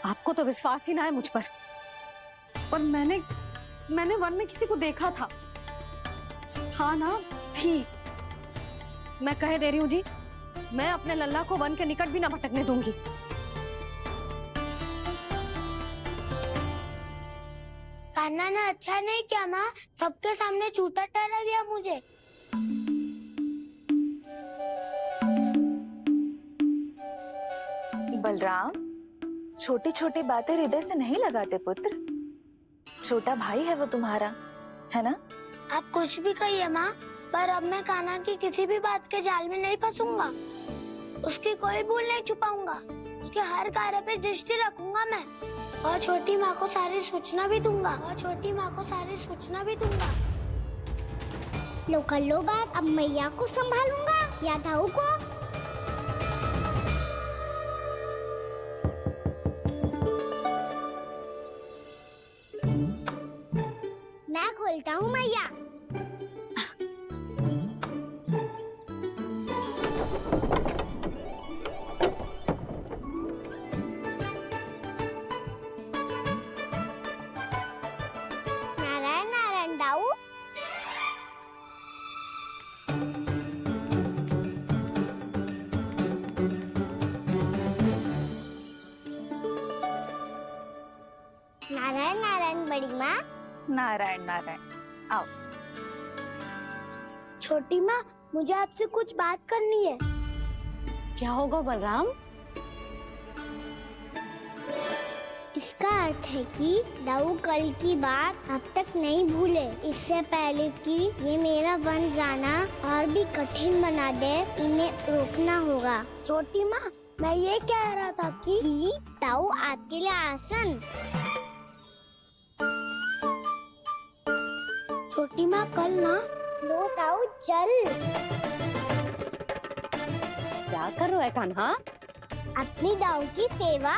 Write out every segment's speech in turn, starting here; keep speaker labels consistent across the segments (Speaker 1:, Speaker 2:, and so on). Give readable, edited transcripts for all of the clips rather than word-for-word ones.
Speaker 1: आपको तो विश्वास ही ना है मुझ पर। और मैंने वन में किसी को देखा था। हाँ ना, थी। मैं कह दे रही हूँ जी, मैं अपने लल्ला को वन के निकट भी ना भटकने दूंगी।
Speaker 2: कान्हा ने अच्छा नहीं किया माँ, सबके सामने झूठा ठहरा दिया मुझे।
Speaker 3: बलराम, छोटी छोटी बातें हृदय से नहीं लगाते पुत्र। छोटा भाई है वो तुम्हारा, है ना?
Speaker 2: आप कुछ भी कहिए माँ, पर अब मैं कान्हा की किसी भी बात के जाल में नहीं फंसूंगा। उसकी कोई भूल नहीं छुपाऊंगा। उसके हर कार्य पे दृष्टि रखूंगा मैं। और छोटी माँ को सारी सूचना भी दूंगा। लो कर लो बात, अब मैया को संभालूंगा या दाऊ को। मैं खोलता हूँ मैया। नारायण नारायण दाऊ। नारायण नारायण बड़ी माँ।
Speaker 3: नारायण नारायण, आओ।
Speaker 2: छोटी माँ, मुझे आपसे कुछ बात करनी है।
Speaker 1: क्या होगा बलराम?
Speaker 2: इसका अर्थ है कि दाऊ कल की बात अब तक नहीं भूले। इससे पहले कि ये मेरा वन जाना और भी कठिन बना दे, इन्हें रोकना होगा। छोटी माँ, मैं ये कह रहा था कि दाऊ आपके लिए आसन। छोटी माँ, कल ना लो दाऊ चल।
Speaker 1: क्या कर रहा है कान्हा?
Speaker 2: अपनी दाऊ की सेवा।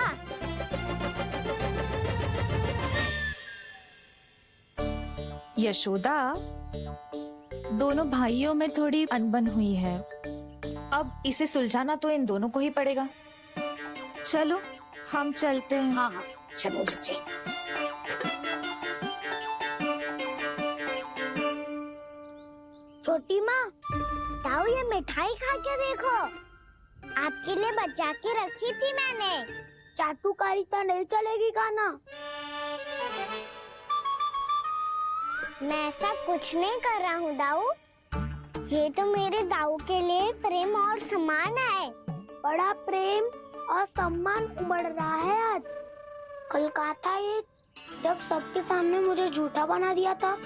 Speaker 3: यशोदा, दोनों भाइयों में थोड़ी अनबन हुई है। अब इसे सुलझाना तो इन दोनों को ही पड़ेगा। चलो हम चलते हैं।
Speaker 1: हाँ हाँ, चलो जी।
Speaker 2: छोटी माँ, दाऊ ये मिठाई खा के देखो। आपके लिए बचा के रखी थी मैंने। चाटुकारिता नहीं चलेगी कान्हा। मैं ऐसा कुछ नहीं कर रहा हूँ दाऊ। ये तो मेरे दाऊ के लिए प्रेम और सम्मान है। बड़ा प्रेम और सम्मान उमड़ रहा है आज। कल कहा था ये, जब सबके सामने मुझे झूठा बना दिया था।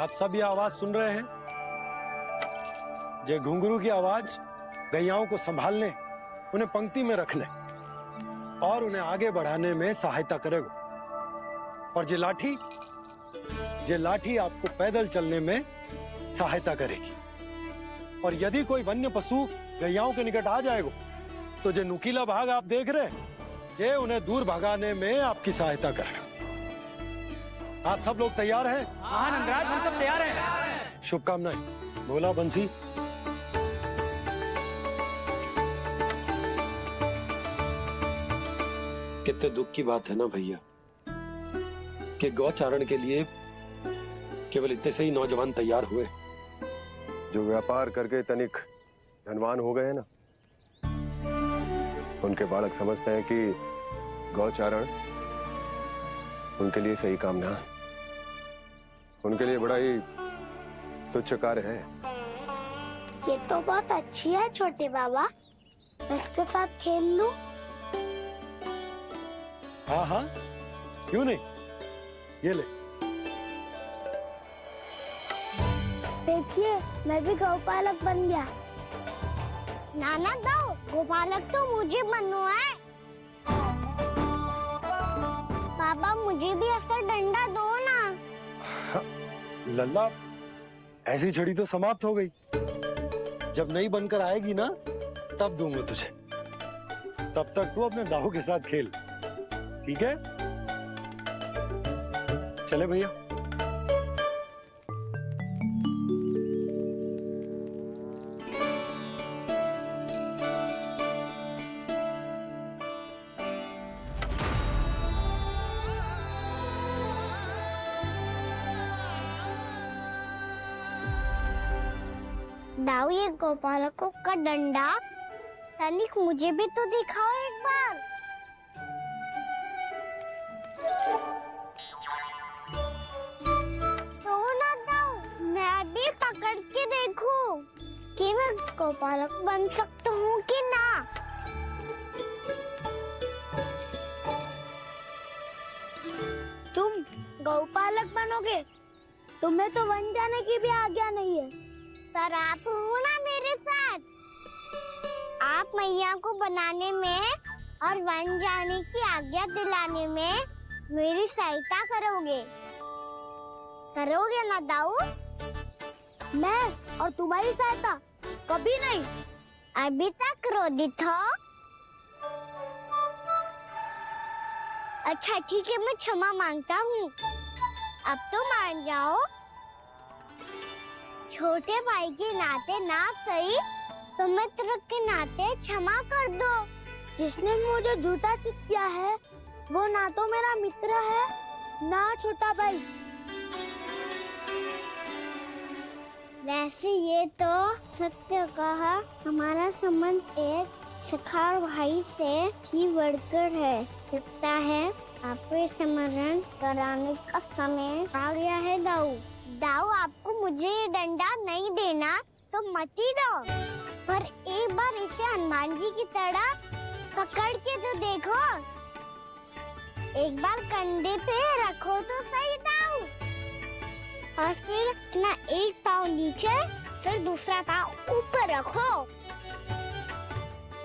Speaker 4: आप सब ये आवाज सुन रहे हैं? ये घुंघरू की आवाज गैयाओं को संभालने, उन्हें पंक्ति में रखने और उन्हें आगे बढ़ाने में सहायता करेगा। और ये लाठी आपको पैदल चलने में सहायता करेगी। और यदि कोई वन्य पशु गैयाओं के निकट आ जाएगा तो जो नुकीला भाग आप देख रहे हैं, ये उन्हें दूर भगाने में आपकी सहायता करेगा। आप सब लोग तैयार हैं?
Speaker 5: हाँ नंदराज, हम सब तैयार हैं।
Speaker 4: शुभकामनाएं। बोला बंसी।
Speaker 6: कितने दुख की बात है ना भैया कि गौचारण के लिए केवल इतने से ही नौजवान तैयार हुए।
Speaker 7: जो व्यापार करके तनिक धनवान हो गए हैं ना, उनके बालक समझते हैं कि गौचारण उनके लिए सही काम ना है। उनके लिए बड़ा ही तुच्छ कार्य है।
Speaker 2: ये तो बहुत अच्छी है छोटे बाबा, मैं इसके साथ खेल लूं?
Speaker 4: हाँ हाँ, क्यों नहीं। ये ले।
Speaker 2: देखिए, मैं भी गौपालक बन गया। नाना दाऊ, गौपालक तो मुझे बनना है। बाबा मुझे भी ऐसा डंडा दो ना।
Speaker 4: लल्ला, ऐसी छड़ी तो समाप्त हो गई। जब नई बनकर आएगी ना, तब दूंगा तुझे। तब तक तू अपने दाऊ के साथ खेल। ठीक है? चले भैया।
Speaker 2: दाऊ, ये गोपालकों का डंडा तनिक मुझे भी तो दिखाओ एक बार। तो ना दाऊ, मैं भी पकड़ के देखूं कि मैं गोपालक बन सकता हूँ कि ना। तुम गौपालक बनोगे? तुम्हें तो वन जाने की भी आज्ञा नहीं है। पर आप हो ना मेरे साथ। आप मैया को बनाने में और वन जाने की आज्ञा दिलाने में मेरी सहायता करोगे ना दाऊ? मैं और तुम्हारी सहायता कभी नहीं। अभी तक क्रोधित हो? अच्छा ठीक है, मैं क्षमा मांगता हूँ। अब तो मान जाओ। छोटे भाई के नाते ना सही तो मित्र के नाते क्षमा कर दो। जिसने मुझे झूठा सिखाया है वो ना तो मेरा मित्र है ना छोटा भाई। वैसे ये तो सत्य कहा, हमारा संबंध एक सखार भाई से भी बढ़कर है। लगता है आपको स्मरण कराने का समय आ गया है दाऊ। दाऊ, आपको मुझे ये डंडा नहीं देना तो मत ही दो, पर एक बार इसे हनुमान जी की तरह पकड़ के तो देखो। एक बार कंधे पे रखो तो सही दाऊ, और फिर अपना एक पाँव नीचे फिर दूसरा पाँव ऊपर रखो।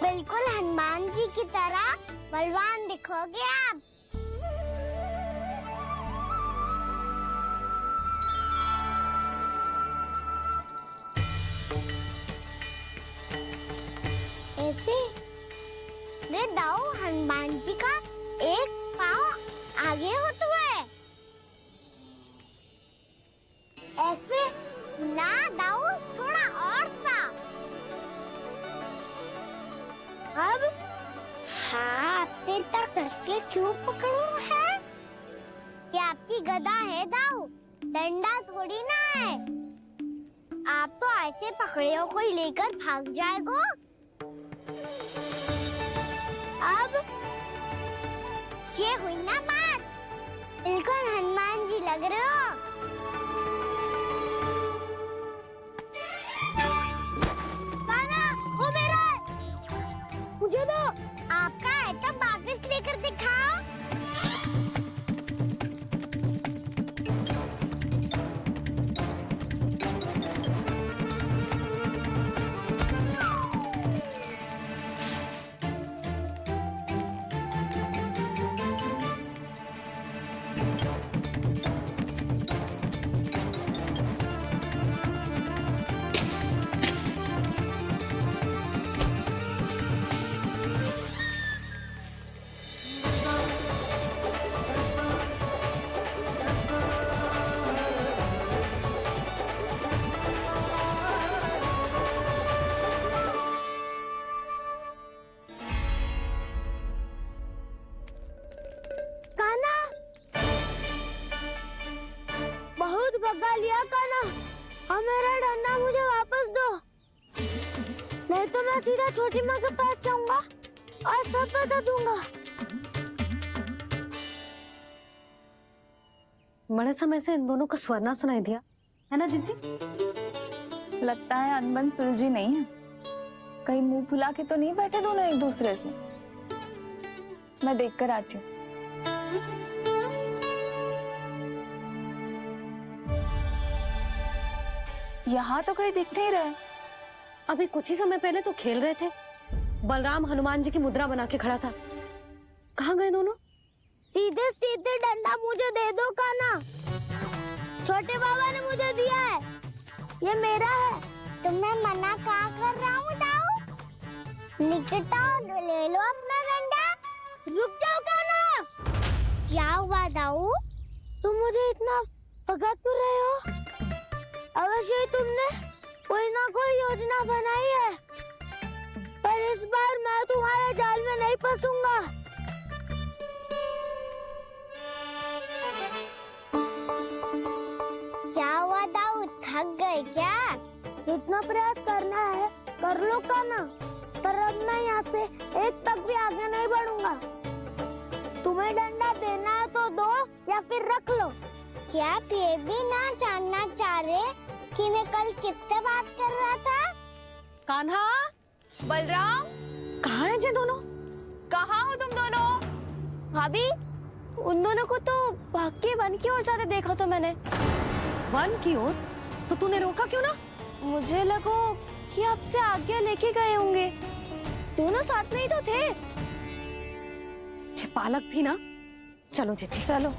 Speaker 2: बिल्कुल हनुमान जी की तरह बलवान दिखोगे आप। ऐसे रे दाऊ, हनुमान जी का एक पाँव आगे होता है। ऐसे ना दाऊ, थोड़ा और सा। अब हाथ पे तक कसके क्यों पकड़ो है? ये आपकी गदा है दाऊ, डंडा थोड़ी ना है। आप तो ऐसे पकड़ियों को ही लेकर भाग जाएगो। अब ये हुई ना बात, बिल्कुल हनुमान जी लग रहे हो। कान्हा, वो मेरा है। मुझे दो। आपका है तो वापस लेकर दिखाओ। भगा लिया कान्हा, अब मेरा डंडा मुझे वापस दो, नहीं तो मैं सीधा छोटी माँ के पास जाऊंगा और सब बता दूंगा।
Speaker 1: बड़े समय से इन दोनों का स्वर ना सुनाई दिया है ना जीजी?
Speaker 3: लगता है अनबन सुलझी नहीं है। कहीं मुंह फुला के तो नहीं बैठे दोनों एक दूसरे से। मैं देख कर आती हूँ। यहाँ तो कहीं दिख नहीं रहा।
Speaker 1: अभी कुछ ही समय पहले तो खेल रहे थे। बलराम हनुमान जी की मुद्रा बना के खड़ा था। कहाँ गए दोनों?
Speaker 2: सीधे सीधे डंडा मुझे दे दो कान्हा, छोटे बाबा ने मुझे दिया है, ये मेरा है। तो मैं मना कहाँ कर रहा हूँ दाऊ? निकट आओ, ले लो अपना डंडा। रुक जाओ कान्हा। क्या हुआ दाऊ? तुम मुझे इतना भगा क्यों रहे हो? अवश्य ही तुमने कोई ना कोई योजना बनाई है, पर इस बार मैं तुम्हारे जाल में नहीं फंसूंगा। क्या हुआ दाऊ, थक गए क्या? इतना प्रयास करना है कर लो का ना, पर अब मैं यहाँ से एक तक भी आगे नहीं बढ़ूंगा। तुम्हें डंडा देना है तो दो या फिर रख लो। क्या आप ये भी ना जानना चाह रहे कि मैं कल किससे बात कर रहा था?
Speaker 1: कान्हा,
Speaker 3: बलराम,
Speaker 1: कहाँ है ये दोनों?
Speaker 3: कहाँ हो तुम दोनों?
Speaker 1: भाभी, उन दोनों को तो भाग के वन की ओर जाते देखा तो मैंने। वन की ओर? तो तूने रोका क्यों ना? मुझे लगा कि आपसे आज्ञा लेके गए होंगे। दोनों साथ में ही तो थे। पालक भी ना। चलो चिट्ठी, चलो।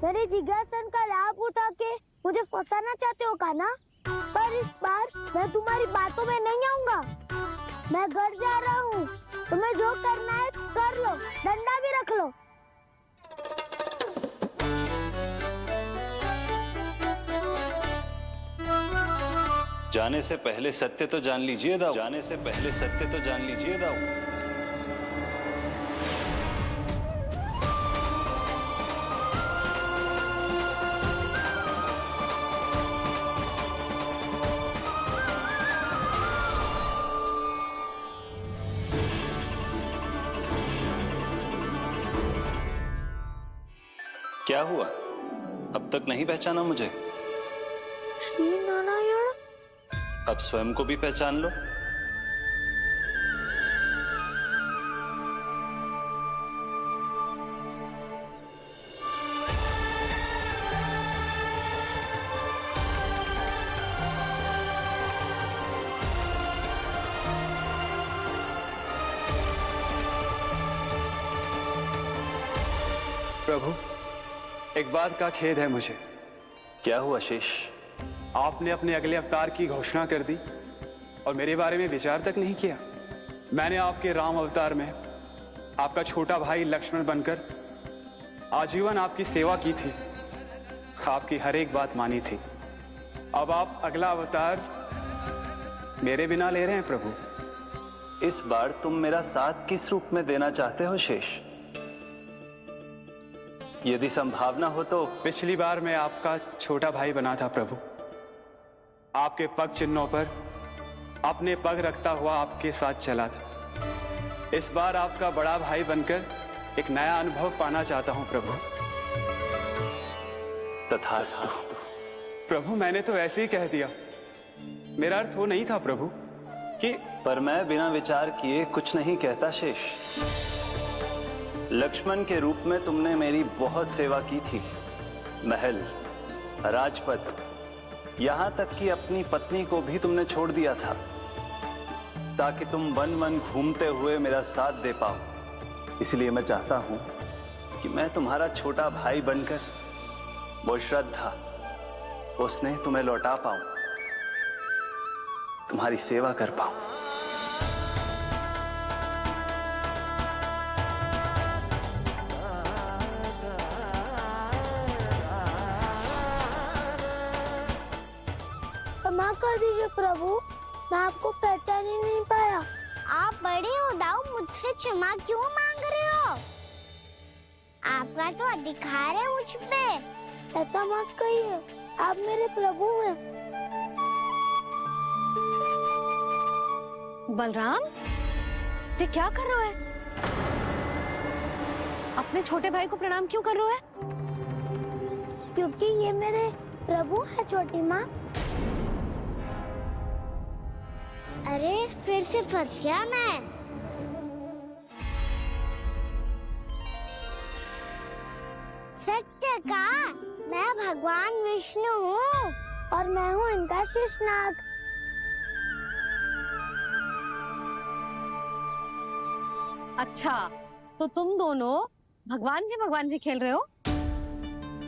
Speaker 2: मेरे जिज्ञासन का लाभ उठा के मुझे फंसाना चाहते हो का ना? पर इस बार मैं तुम्हारी बातों में नहीं आऊंगा। मैं घर जा रहा हूँ, तुम्हें जो करना है कर लो, डंडा भी रख लो।
Speaker 8: जाने से पहले सत्य तो जान लीजिए दाऊ, जाने से पहले सत्य तो जान लीजिए दाऊ। क्या हुआ, अब तक नहीं पहचाना मुझे?
Speaker 2: श्री नारायण।
Speaker 8: अब स्वयं को भी पहचान लो।
Speaker 5: प्रभु, एक बात का खेद है मुझे।
Speaker 8: क्या हुआ शेष?
Speaker 5: आपने अपने अगले अवतार की घोषणा कर दी और मेरे बारे में विचार तक नहीं किया। मैंने आपके राम अवतार में आपका छोटा भाई लक्ष्मण बनकर आजीवन आपकी सेवा की थी, आपकी हर एक बात मानी थी। अब आप अगला अवतार मेरे बिना ले रहे हैं प्रभु।
Speaker 8: इस बार तुम मेरा साथ किस रूप में देना चाहते हो शेष? यदि संभावना हो तो।
Speaker 5: पिछली बार मैं आपका छोटा भाई बना था प्रभु, आपके पग चिन्हों पर अपने पग रखता हुआ आपके साथ चला था। इस बार आपका बड़ा भाई बनकर एक नया अनुभव पाना चाहता हूं प्रभु।
Speaker 8: तथास्तु।
Speaker 5: प्रभु, मैंने तो ऐसे ही कह दिया, मेरा अर्थ वो नहीं था प्रभु कि।
Speaker 8: पर मैं बिना विचार किए कुछ नहीं कहता शेष। लक्ष्मण के रूप में तुमने मेरी बहुत सेवा की थी। महल, राजपथ, यहां तक कि अपनी पत्नी को भी तुमने छोड़ दिया था ताकि तुम वन वन घूमते हुए मेरा साथ दे पाओ। इसलिए मैं चाहता हूं कि मैं तुम्हारा छोटा भाई बनकर वो श्रद्धा, वो स्नेह तुम्हें लौटा पाऊं, तुम्हारी सेवा कर पाऊं।
Speaker 2: क्षमा कर दीजिए प्रभु, मैं आपको पहचान ही नहीं पाया। आप बड़े हो दाऊ, मुझसे क्षमा क्यों मांग रहे हो? आपका तो अधिकार है मुझ पे। ऐसा मत कहिए, आप मेरे प्रभु हैं।
Speaker 1: बलराम, ये क्या कर रहा है? अपने छोटे भाई को प्रणाम क्यों कर रहा है?
Speaker 2: क्योंकि ये मेरे प्रभु है छोटी माँ। अरे फिर से फंस गया मैं। सत्य का, मैं भगवान विष्णु हूँ और मैं हूँ इनका शेषनाग।
Speaker 1: अच्छा, तो तुम दोनों भगवान जी खेल रहे हो?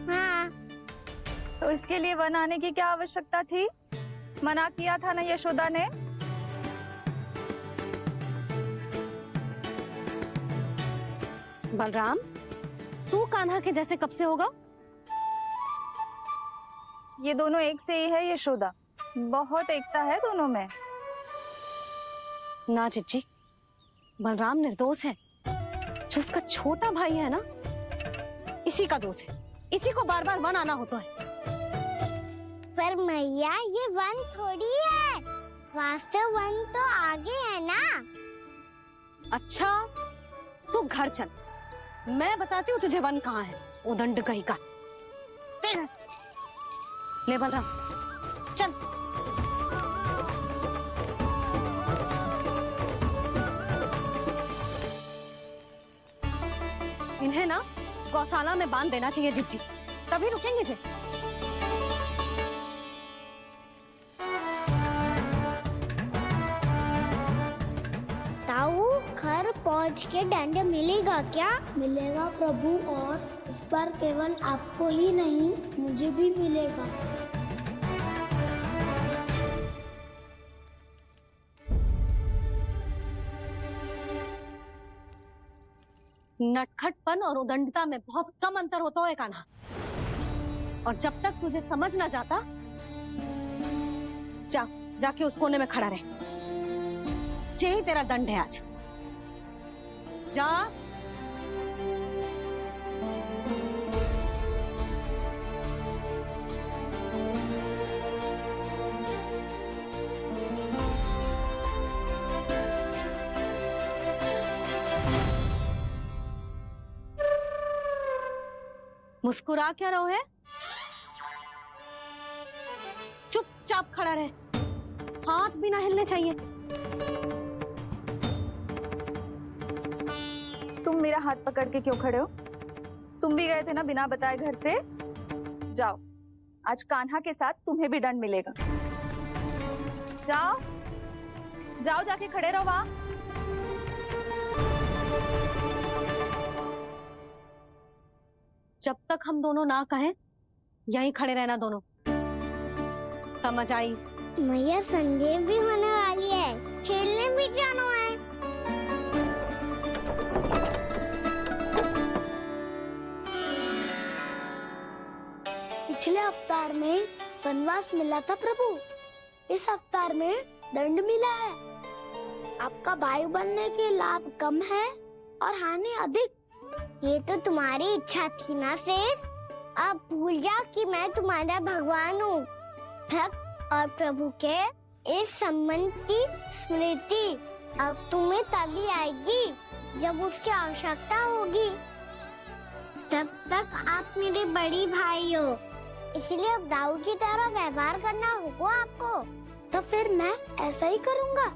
Speaker 2: हाँ।
Speaker 3: तो इसके लिए वन आने की क्या आवश्यकता थी? मना किया था ना यशोदा ने?
Speaker 1: बलराम, तू कान्हा के जैसे कब से होगा?
Speaker 3: ये दोनों एक से ही है यशोदा, बहुत एकता है दोनों में।
Speaker 1: ना चिच्ची, बलराम निर्दोष है। जो उसका छोटा भाई है ना, इसी का दोष है। इसी को बार बार वन आना होता है।
Speaker 2: पर मैया ये वन थोड़ी है, वास्तव वन तो आगे है ना।
Speaker 1: अच्छा, तू घर चल, मैं बताती हूँ तुझे वन कहाँ है। उदंड कहीं का। ले बलराम, चल। इन्हें ना गौशाला में बांध देना चाहिए जिज्जी, तभी रुकेंगे फिर।
Speaker 2: ताऊ, घर पहुंच के दंड मिलेगा क्या? मिलेगा प्रभु, और इस बार केवल आपको ही नहीं मुझे भी मिलेगा।
Speaker 1: नटखटपन और उदंडता में बहुत कम अंतर होता है कान्हा, और जब तक तुझे समझ ना जाता, जाके उस कोने में खड़ा रहे। यही तेरा दंड है आज। जा। मुस्कुरा क्या रहो है? चुपचाप खड़ा रहे, हाथ भी ना हिलने चाहिए।
Speaker 3: तुम मेरा हाथ पकड़ के क्यों खड़े हो? तुम भी गए थे ना बिना बताए घर से। जाओ, आज कान्हा के साथ तुम्हें भी दंड मिलेगा। जाओ जाओ, जाके खड़े रहो वहां।
Speaker 1: जब तक हम दोनों ना कहें, यहीं खड़े रहना दोनों। समझ आई?
Speaker 2: मैया, संडे भी होने वाली है, खेलने भी जाना है। पिछले अवतार में वनवास मिला था प्रभु, इस अवतार में दंड मिला है। आपका भाई बनने के लाभ कम है और हानि अधिक। ये तो तुम्हारी इच्छा थी ना शेष। अब भूल जा कि मैं तुम्हारा भगवान हूँ। भक्त और प्रभु के इस संबंध की स्मृति अब तुम्हें तभी आएगी जब उसकी आवश्यकता होगी। तब तक आप मेरे बड़ी भाई हो, इसलिए अब दाऊ की तरह व्यवहार करना होगा आपको। तो फिर मैं ऐसा ही करूँगा,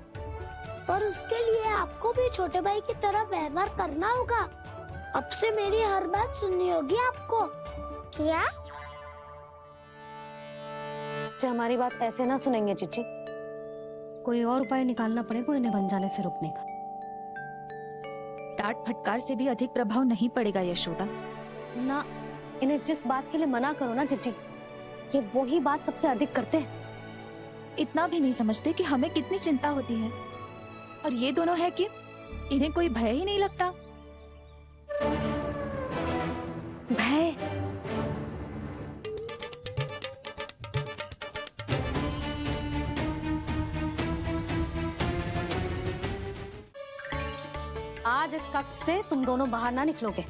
Speaker 2: पर उसके लिए आपको भी छोटे भाई की तरह व्यवहार करना होगा। अब से मेरी हर बात सुननी होगी आपको। क्या?
Speaker 1: जो हमारी बात ऐसे ना सुनेंगे चिच्ची, कोई और उपाय निकालना पड़ेगा इन्हें बन जाने से रुकने का।
Speaker 3: डांट फटकार से भी अधिक प्रभाव नहीं पड़ेगा यशोदा।
Speaker 1: ना, इन्हें जिस बात के लिए मना करो ना चिच्ची, ये वही बात सबसे अधिक करते हैं।
Speaker 3: इतना भी नहीं समझते कि हमें कितनी चिंता होती है, और ये दोनों है कि इन्हें कोई भय ही नहीं लगता।
Speaker 1: भय? आज इस कक्ष से तुम दोनों बाहर ना निकलोगे,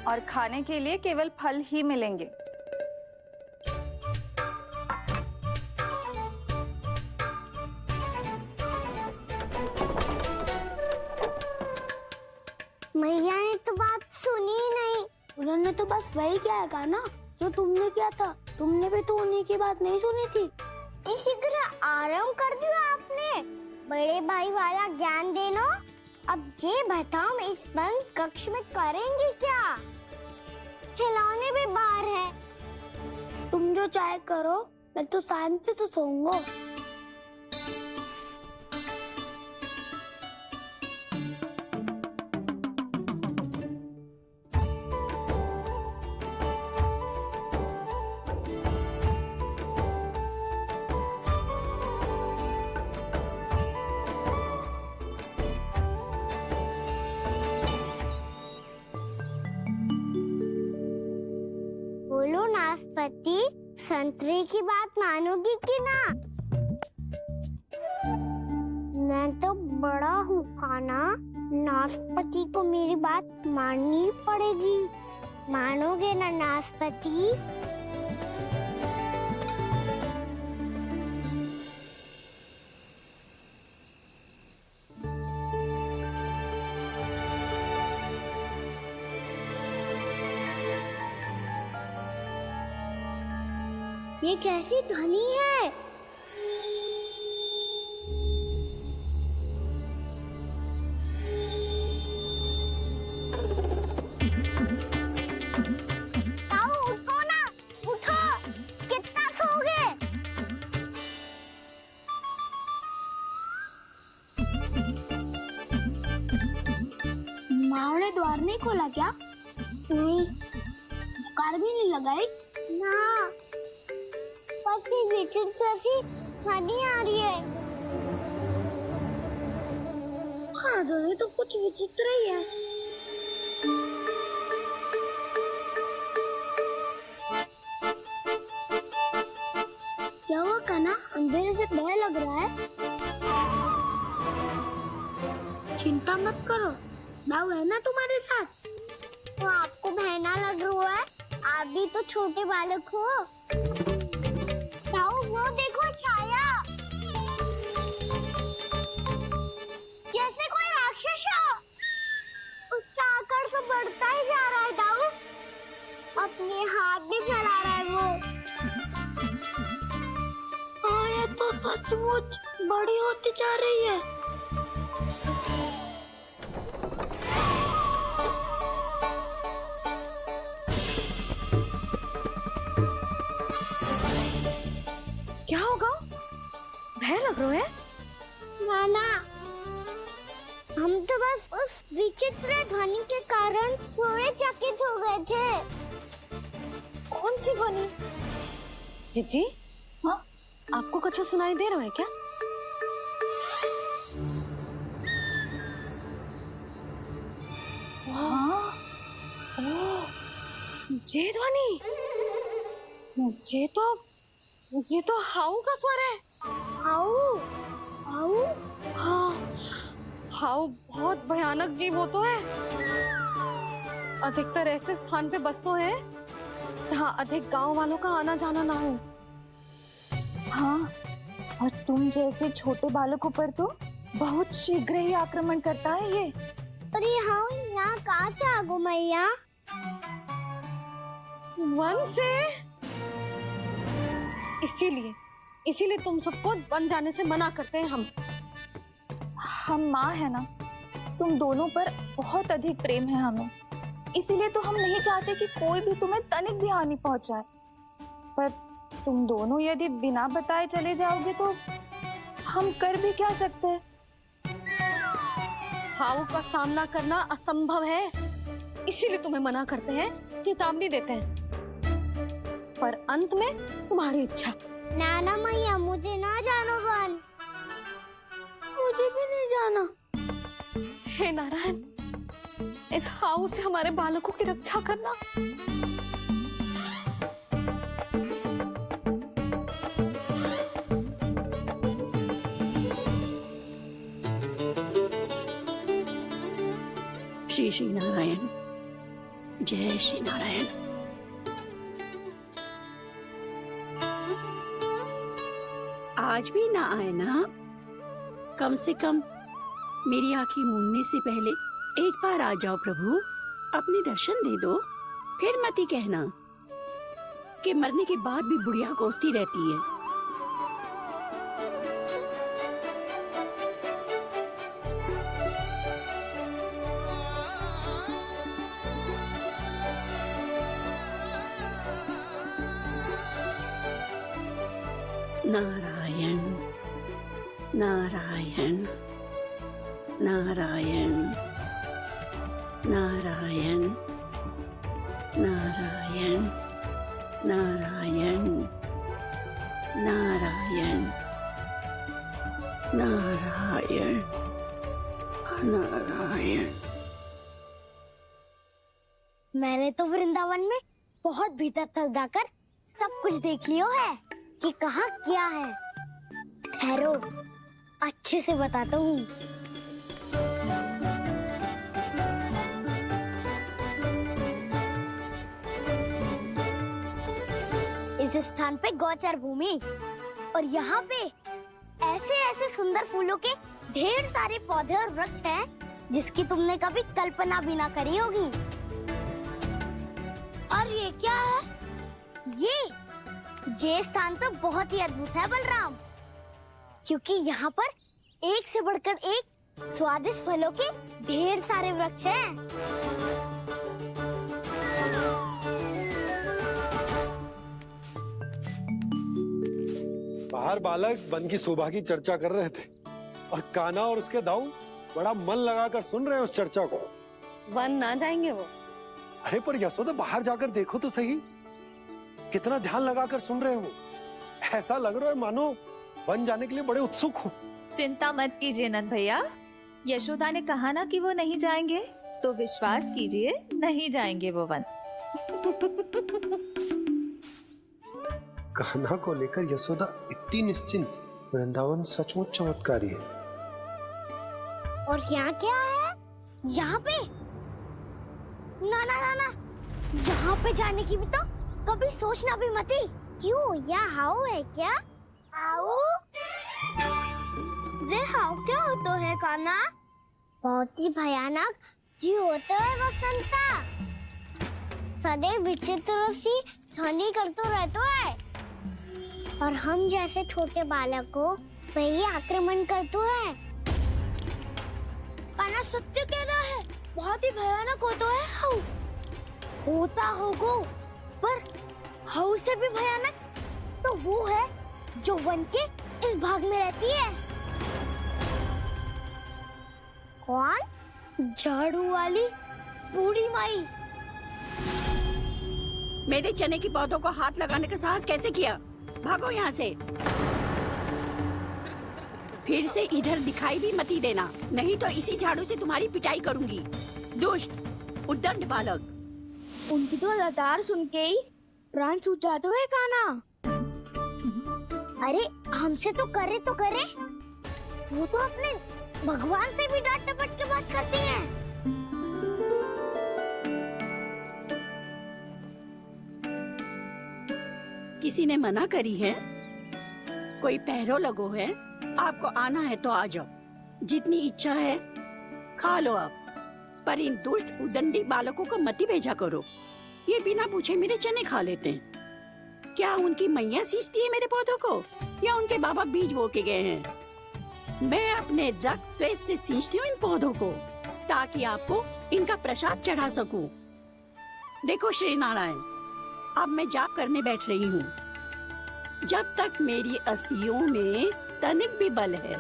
Speaker 3: और खाने के लिए केवल फल ही मिलेंगे।
Speaker 2: मैया ने तो बात सुनी ही नहीं। उन्होंने तो बस वही किया ना जो तुमने किया था। तुमने भी तो उन्हीं की बात नहीं सुनी थी। इसी तरह आराम कर दिया आपने। बड़े भाई वाला ज्ञान देना। अब ये बताओ, मैं इस बंद कक्ष में करेंगे क्या? खिलौने भी बाहर है। तुम जो चाहे करो, मैं तो शांति से सोऊंगा। संतरे की बात मानोगी कि ना? मैं तो बड़ा हूँ काना, नाशपाती को मेरी बात माननी ही पड़ेगी। मानोगे ना नाशपाती? ये कैसी ध्वनि है? ताऊ उठो ना, उठो, कितना सोओगे? माँ ने द्वार नहीं खोला क्या? नहीं। कार भी नहीं लगाई? ना। विचित्र सी ध्वनि आ रही है। हाँ ध्वनि तो कुछ विचित्र ही है। क्या हुआ काना, अंधेरे से भय लग रहा है? चिंता मत करो, दाऊ है ना तुम्हारे साथ। तो आपको भय ना लग रहा है? आप भी तो छोटे बालक हो। वो देखो छाया, जैसे कोई राक्षस हो। उसका आकार तो बढ़ता ही जा रहा है दाऊ, अपने हाथ भी फैला रहा है वो। ये तो सचमुच बड़ी होती जा रही है।
Speaker 1: क्या होगा? भय लग रहा है?
Speaker 2: नाना, हम तो बस उस विचित्र ध्वनि के कारण थोड़े चकित हो गए थे।
Speaker 1: कौन सी ध्वनि? जीजी, हाँ, आपको कुछ सुनाई दे रहा है क्या? हाँ, ओह, ये ध्वनि, ये तो हाउ का स्वर है।
Speaker 2: हाउ? हाउ?
Speaker 1: हाँ, हाउ बहुत भयानक जीव हो तो है। अधिकतर ऐसे स्थान पे बसते हैं जहाँ अधिक गांव वालों का आना जाना ना हो।
Speaker 3: हाँ, और तुम जैसे छोटे बालकों पर तो बहुत शीघ्र ही आक्रमण करता है ये।
Speaker 2: पर ये हाउ यहाँ कहाँ से आ गो मैया?
Speaker 1: वन से। इसीलिए तुम सबको वन जाने से मना करते हैं
Speaker 3: हम माँ है ना, तुम दोनों पर बहुत अधिक प्रेम है हमें, इसीलिए तो हम नहीं चाहते कि कोई भी तुम्हें तनिक भी हानि पहुंचाए। पर तुम दोनों यदि बिना बताए चले जाओगे तो हम कर भी क्या सकते हैं?
Speaker 1: हाउ का सामना करना असंभव है, इसीलिए तुम्हें मना करते हैं, चेतावनी देते हैं। पर अंत में तुम्हारी इच्छा।
Speaker 2: नाना मैया, मुझे ना जानो वन। मुझे भी नहीं जाना।
Speaker 1: हे नारायण, इस हाउ से हमारे बालकों की रक्षा करना।
Speaker 9: श्री श्री नारायण, जय श्री नारायण। आज भी ना आए ना? कम से कम मेरी आंखें मूंदने से पहले एक बार आ जाओ प्रभु, अपने दर्शन दे दो। फिर मत ही कहना कि मरने के बाद भी बुढ़िया कोसती रहती है। नारायण नारायण नारायण नारायण नारायण नारायण नारायण नारायण नारायण।
Speaker 2: मैंने तो वृंदावन में बहुत भीतर तक जाकर सब कुछ देख लियो है कि कहाँ क्या है? ठहरो, अच्छे से बताता हूँ। इस स्थान पे गौचर भूमि और यहाँ पे ऐसे ऐसे सुंदर फूलों के ढेर सारे पौधे और वृक्ष हैं जिसकी तुमने कभी कल्पना भी ना करी होगी। और ये क्या है? ये स्थान तो बहुत ही अद्भुत है बलराम, क्योंकि यहाँ पर एक से बढ़कर एक स्वादिष्ट फलों के ढेर सारे वृक्ष हैं।
Speaker 4: बाहर बालक वन की शोभा की चर्चा कर रहे थे और कान्हा और उसके दाऊ बड़ा मन लगाकर सुन रहे हैं उस चर्चा को।
Speaker 1: वन ना जाएंगे वो?
Speaker 4: अरे पर यशोदा, बाहर जाकर देखो तो सही, कितना ध्यान लगाकर सुन रहे हो। ऐसा लग रहा है मानो वन जाने के लिए बड़े उत्सुक हो।
Speaker 3: चिंता मत कीजिए नंद भैया, यशोदा ने कहा ना कि वो नहीं जाएंगे, तो विश्वास कीजिए नहीं जाएंगे वो वन।
Speaker 7: कान्हा को लेकर यशोदा इतनी निश्चिंत, वृंदावन सचमुच चमत्कारी है।
Speaker 2: और यहाँ क्या है? यहाँ पे ना ना ना ना, यहाँ पे जाने की भी तो कभी सोचना भी मत ही। क्यों, यहाँ हाउ है क्या? हाउ? ये हाउ क्या होता है कान्हा? बहुत ही भयानक जी होता है वसंता। सदैव विचित्र सी ध्वनि करते रहता है और हम जैसे छोटे बालक को वही आक्रमण करते हैं। कान्हा सत्य कह रहा है, बहुत ही भयानक होता है हाउ। होता होगा, पर हाउ से भी भयानक तो वो है जो वन के इस भाग में रहती है। कौन? झाड़ू वाली बूढ़ी माई।
Speaker 9: मेरे चने की पौधों को हाथ लगाने का साहस कैसे किया? भागो यहाँ से। फिर से इधर दिखाई भी मत ही देना, नहीं तो इसी झाड़ू से तुम्हारी पिटाई करूंगी। दुष्ट, उद्दंड बालक।
Speaker 2: उनकी तो लतार सुन के ही प्राण छूट जाते हुए कान्हा। अरे हमसे तो करे, वो तो अपने भगवान से भी डांट डपट के बात करती हैं।
Speaker 9: किसी ने मना करी है? कोई पहरो लगो है? आपको आना है तो आ जाओ, जितनी इच्छा है खा लो आप, पर इन दुष्ट उदंडी बालकों को मत ही भेजा करो। ये बिना पूछे मेरे चने खा लेते हैं। क्या उनकी मैया सींचती है मेरे पौधों को, या उनके बाबा बीज बो के गए हैं? मैं अपने रक्त स्वेद से सींचती हूँ इन पौधों को, ताकि आपको इनका प्रसाद चढ़ा सकूं। देखो श्री नारायण, अब मैं जाप करने बैठ रही हूँ। जब तक मेरी अस्थियों में तनिक भी बल है,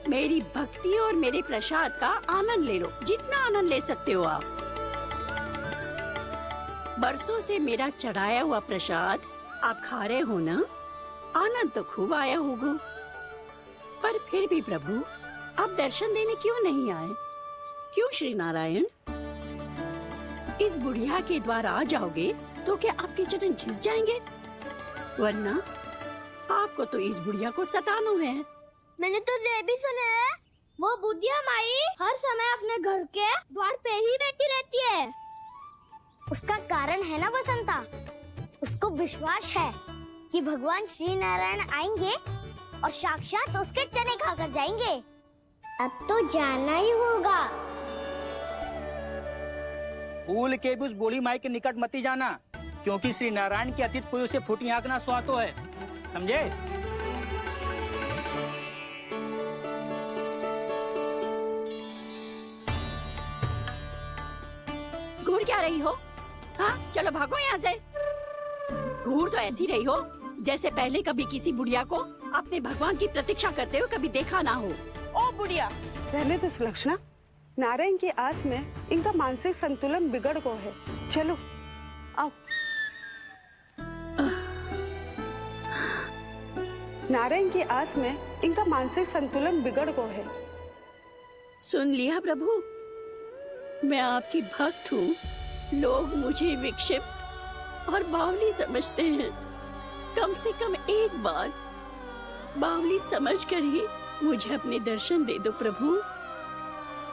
Speaker 9: मेरी भक्ति और मेरे प्रसाद का आनंद ले लो, जितना आनंद ले सकते हो आप। बरसों से मेरा चढ़ाया हुआ प्रसाद आप खा रहे हो ना, आनंद तो खूब आया होगा। पर फिर भी प्रभु, आप दर्शन देने क्यों नहीं आए? क्यों श्री नारायण? इस बुढ़िया के द्वार आ जाओगे तो क्या आपके चरण घिस जाएंगे? वरना आपको तो इस बुढ़िया को सताना है।
Speaker 2: मैंने तो ये भी सुना है, वो बुढ़िया माई हर समय अपने घर के द्वार पे ही बैठी रहती है। उसका कारण है ना बसंता, उसको विश्वास है कि भगवान श्री नारायण आएंगे और साक्षात उसके चने खाकर जाएंगे। अब तो जाना ही होगा।
Speaker 10: भूल के भी उस बूढ़ी माई के निकट मत ही जाना, क्योंकि श्री नारायण की अतीत पुरुष से फूटी आंकना स्वातो है, समझे?
Speaker 9: घूर क्या रही हो? हाँ, चलो भागो यहाँ से। घूर तो ऐसी रही हो जैसे पहले कभी किसी बुढ़िया को अपने भगवान की प्रतीक्षा करते हुए कभी देखा ना हो।
Speaker 11: ओ बुढ़िया, पहले तो सुलक्षणा, नारायण की आस में इनका मानसिक संतुलन बिगड़ गया है। चलो आओ। नारायण की आस में इनका मानसिक संतुलन बिगड़ गया है।
Speaker 9: सुन लिया प्रभु, मैं आपकी भक्त हूँ। लोग मुझे विक्षिप्त और बावली समझते हैं। कम से कम एक बार बावली समझकर ही मुझे अपने दर्शन दे दो प्रभु।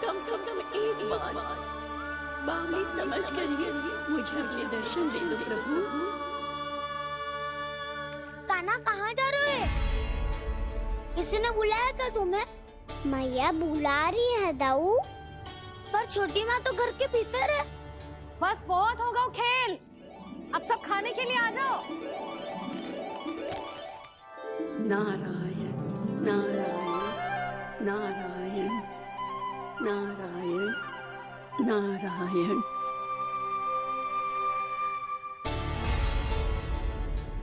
Speaker 9: कम से कम एक बार बावली समझकर ही मुझे अपने दर्शन दे दो प्रभु।
Speaker 2: कान्हा कहाँ जा रहे हो? किसी ने बुलाया था तुम्हें? मैया बुला रही है दाऊ। पर छोटी माँ तो घर के भीतर है।
Speaker 1: बस बहुत होगा वो खेल, अब सब खाने के लिए आ जाओ।
Speaker 9: नारायण नारायण नारायण नारायण नारायण।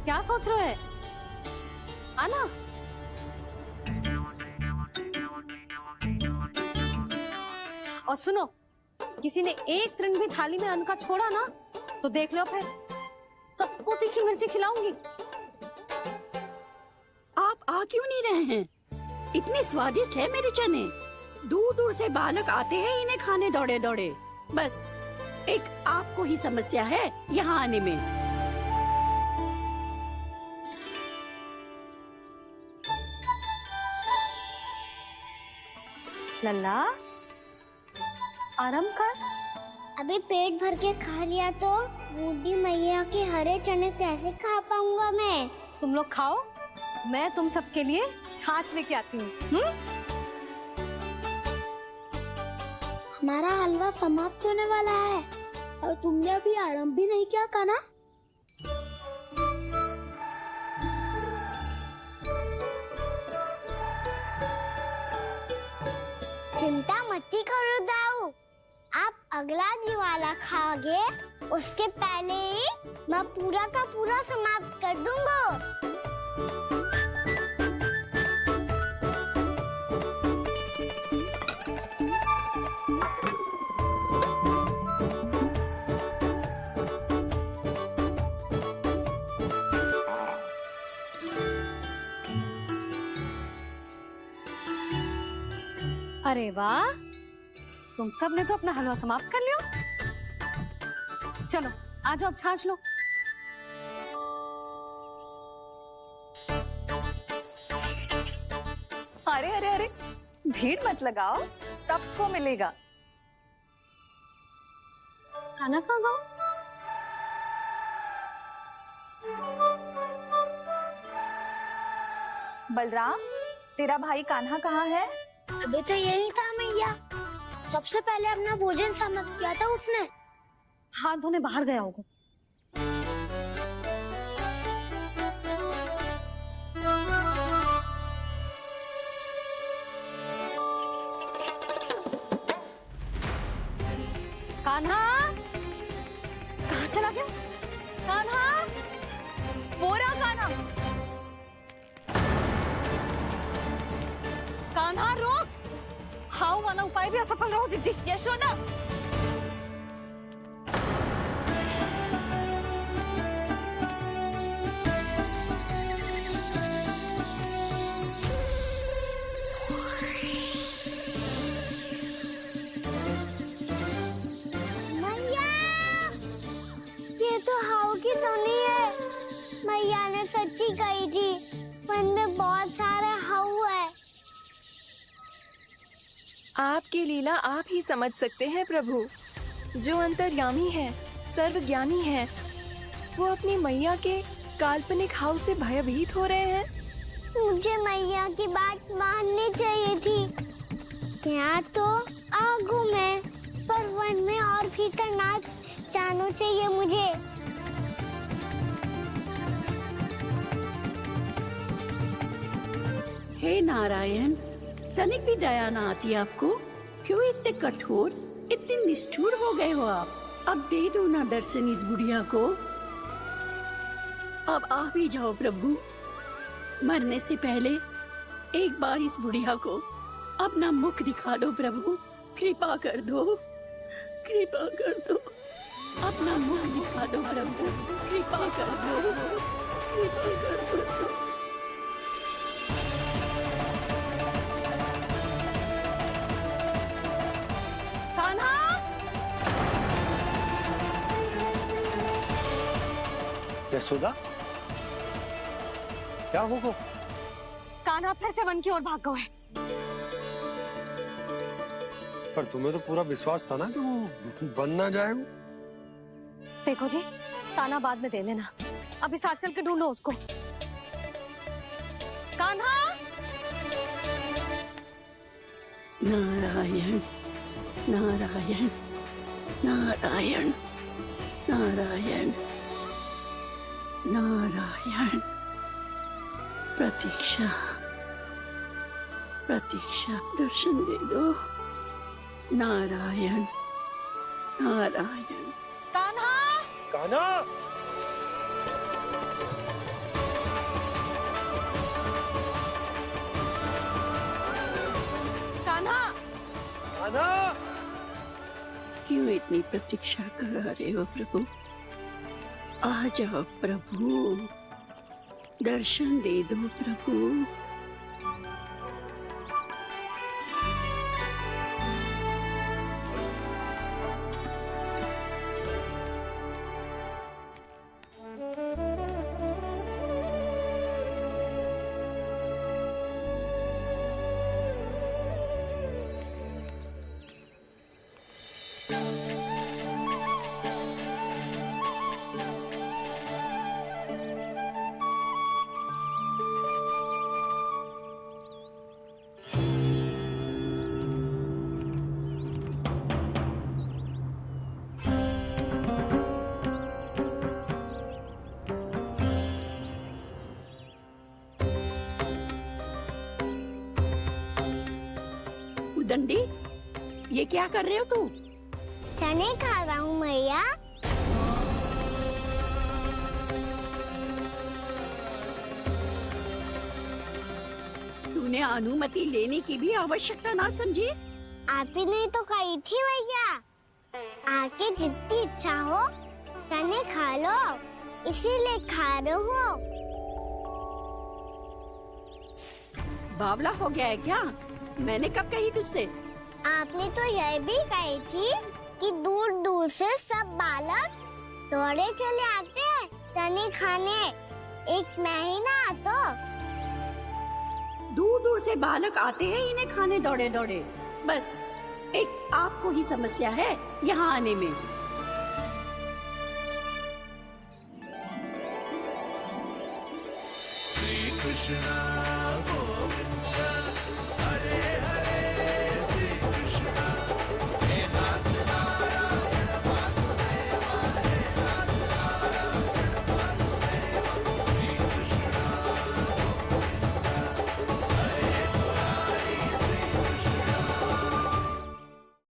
Speaker 1: क्या सोच रहे हैं? आना। और सुनो, किसी ने एक तृण भी थाली में अन्न का छोड़ा ना तो देख लो, फिर सबको तीखी मिर्ची खिलाऊंगी।
Speaker 9: आप आ क्यों नहीं रहे हैं? इतने स्वादिष्ट है मेरे चने। दूर दूर से बालक आते हैं इन्हें खाने दौड़े दौड़े। बस एक आपको ही समस्या है यहाँ आने में।
Speaker 1: लल्ला, आराम कर।
Speaker 2: अभी पेट भर के खा लिया तो बूढ़ी मैया के हरे चने कैसे खा पाऊंगा मैं?
Speaker 1: तुम लोग खाओ, मैं तुम सबके लिए छाछ लेके आती हूँ।
Speaker 2: हमारा हलवा समाप्त होने वाला है और तुमने अभी आराम भी नहीं किया कान्हा। चिंता मत करो दाऊ, आप अगला दिवाला खाओगे उसके पहले ही मैं पूरा का पूरा समाप्त कर दूंगा।
Speaker 1: अरे वाह, तुम सब ने तो अपना हलवा समाप्त कर लिया। चलो आ जाओ, अब छाछ लो।
Speaker 3: अरे अरे अरे, भीड़ मत लगाओ, सबको मिलेगा।
Speaker 1: खाना खा गो।
Speaker 3: बलराम, तेरा भाई कान्हा कहाँ है?
Speaker 2: अभी तो यही था मैया, सबसे पहले अपना भोजन समाप्त किया था उसने।
Speaker 1: हाथ धोने बाहर गया होगा। कान्हा कहाँ चला गया? कान्हा,
Speaker 3: वो रहा कान्हा।
Speaker 1: कान्हा रोक! हाउ वाला उपाय भी असफल रहो जिज्जी।
Speaker 3: यशोदा,
Speaker 2: मैया, ये तो हाउ की धुनी है। मैया ने सच्ची कही थी, वन में बहुत सारे हाउ है।
Speaker 12: आपकी लीला आप ही समझ सकते हैं प्रभु। जो अंतर्यामी है, सर्वज्ञानी है, वो अपनी मैया के काल्पनिक हाव से भयभीत हो रहे हैं।
Speaker 2: मुझे मैया की बात माननी चाहिए थी। यहाँ तो आगू में, पर वन में और भीतर ना जाना चाहिए मुझे।
Speaker 9: हे नारायण, तनिक भी दया ना आती आपको? क्यों इतने कठोर, इतने निष्ठुर हो गए हो आप? अब दे दो ना दर्शन इस बुढ़िया को। अब आ भी जाओ प्रभु। मरने से पहले एक बार इस बुढ़िया को अपना मुख दिखा दो प्रभु। कृपा कर दो, कृपा कर दो। अपना मुख दिखा दो प्रभु, कृपा कर दो, कृपा कर दो।
Speaker 4: यशोदा, क्या होगा?
Speaker 1: कान्हा फिर से वन की ओर भाग गए।
Speaker 4: पर तुम्हें तो पूरा विश्वास था ना कि वो बन ना जाए। वो
Speaker 1: देखो जी, ताना बाद में दे लेना, अभी साथ चल के ढूंढो उसको। कान्हा!
Speaker 9: नारायण नारायण नारायण नारायण नारायण। प्रतीक्षा प्रतीक्षा, दर्शन दे दो। नारायण नारायण।
Speaker 1: कान्हा!
Speaker 4: कान्हा!
Speaker 1: कान्हा!
Speaker 4: कान्हा!
Speaker 9: क्यों इतनी प्रतीक्षा करा रहे हो प्रभु? आ जाओ प्रभु, दर्शन दे दो प्रभु। दंडी, ये क्या कर रहे हो तू?
Speaker 2: चने खा रहा हूँ मैया।
Speaker 9: तूने अनुमति लेने की भी आवश्यकता ना समझी?
Speaker 2: आप ही ने तो कही थी भैया, आके जितनी इच्छा हो चने खा लो, इसीलिए खा रहे हो।
Speaker 9: बावला हो गया है क्या? मैंने कब कही तुझसे?
Speaker 2: आपने तो यह भी कही थी कि दूर दूर से सब बालक दौड़े चले आते हैं चने खाने, एक महीना तो
Speaker 9: दूर दूर से बालक आते हैं इन्हें खाने दौड़े दौड़े। बस एक आपको ही समस्या है यहाँ आने में।
Speaker 13: श्री कृष्ण